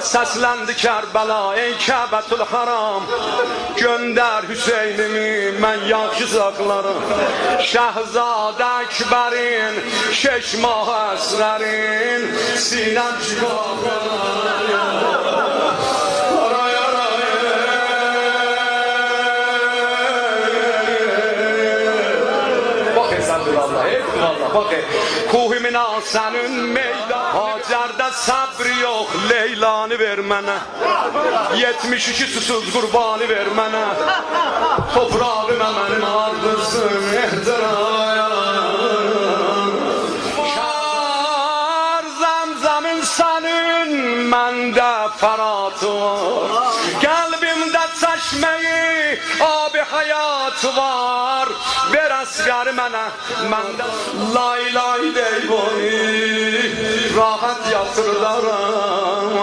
Səsləndi Kərbəla, ey Kəbətül Haram, göndər Hüseynimi, mən yaxşı saxlarım. Şəhzadə Əkbərin, şeşmah əslərin, sinəm çıxarlar. Bak, Kuhimina senin meydan, Hacer'de sabri yok, Leylanı ver mənə. 72 susuz qurbanı ver mənə. Toprağıma mənim ardırsın, Şar Zemzemin senin, məndə fərat var. Qəlbimdə çeşmeyi, abi hayat var. Ver asgari mənə, məndə lay lay dey boy, rahat yatırlarım.